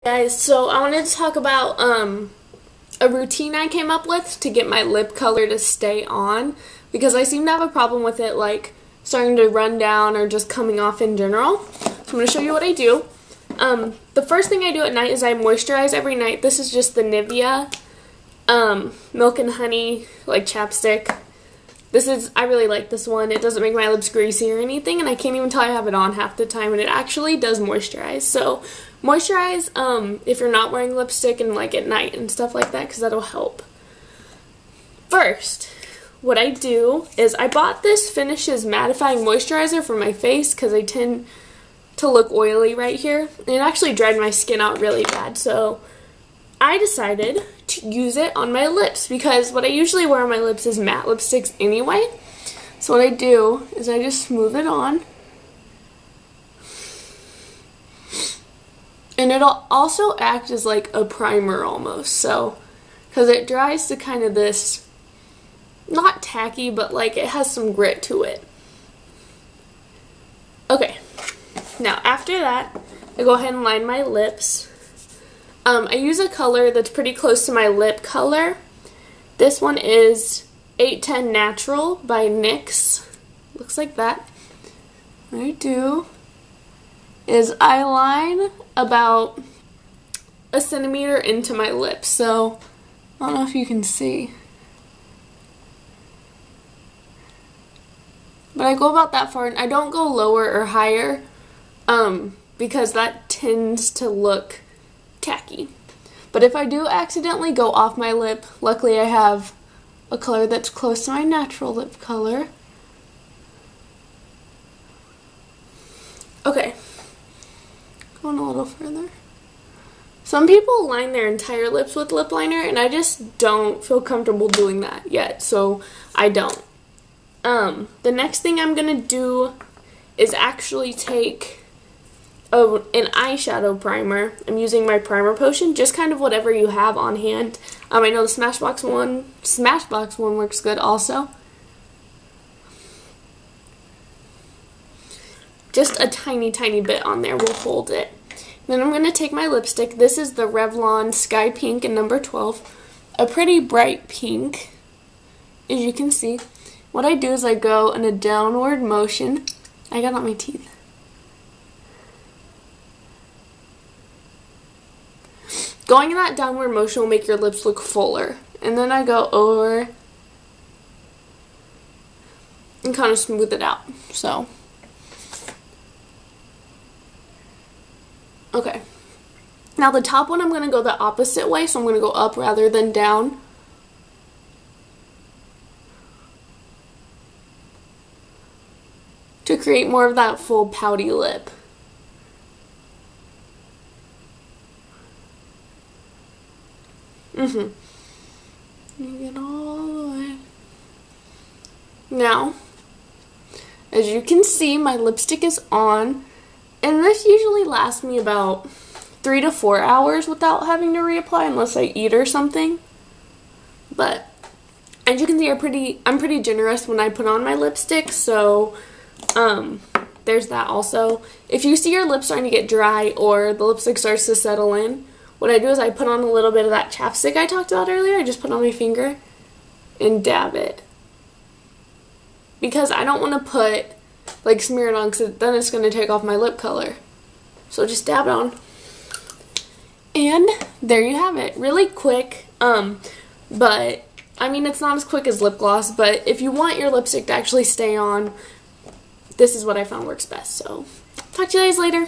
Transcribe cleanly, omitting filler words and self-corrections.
Guys, so I wanted to talk about a routine I came up with to get my lip color to stay on, because I seem to have a problem with it like starting to run down or just coming off in general. So I'm going to show you what I do. The first thing I do at night is I moisturize every night. This is just the Nivea Milk and Honey like chapstick. I really like this one. It doesn't make my lips greasy or anything, and I can't even tell I have it on half the time, and it actually does moisturize. So moisturize if you're not wearing lipstick and like at night and stuff like that, because that'll help. First, what I do is I bought this Finishes mattifying moisturizer for my face because I tend to look oily right here, and it actually dried my skin out really bad. So I decided to use it on my lips because what I usually wear on my lips is matte lipsticks anyway. So what I do is I just smooth it on. And it'll also act as like a primer almost. So, because it dries to kind of this, not tacky, but like it has some grit to it. Okay. Now after that, I go ahead and line my lips. I use a color that's pretty close to my lip color. This one is 810 Natural by NYX. Looks like that. What I do is I line about a centimeter into my lips. So, I don't know if you can see. But I go about that far, and I don't go lower or higher because that tends to look tacky. But if I do accidentally go off my lip, luckily I have a color that's close to my natural lip color. Okay, going a little further. Some people line their entire lips with lip liner, and I just don't feel comfortable doing that yet, so I don't. The next thing I'm gonna do is actually take an eyeshadow primer. I'm using my primer potion, just kind of whatever you have on hand. I know the Smashbox one works good also. Just a tiny bit on there will hold it. Then I'm going to take my lipstick. This is the Revlon Sky Pink in number 12. A pretty bright pink, as you can see. What I do is I go in a downward motion. I got it on my teeth. Going in that downward motion will make your lips look fuller. And then I go over and kind of smooth it out. So, okay. Now the top one I'm going to go the opposite way, so I'm going to go up rather than down. To create more of that full pouty lip. You get all the way. Now, as you can see, my lipstick is on, and this usually lasts me about 3 to 4 hours without having to reapply unless I eat or something. But as you can see, I'm pretty generous when I put on my lipstick, so there's that also. If you see your lips starting to get dry or the lipstick starts to settle in, what I do is I put on a little bit of that chapstick I talked about earlier. I just put on my finger and dab it. Because I don't want to smear it on, because then it's going to take off my lip color. So just dab it on. And there you have it. Really quick, but I mean it's not as quick as lip gloss, but if you want your lipstick to actually stay on, this is what I found works best. So talk to you guys later.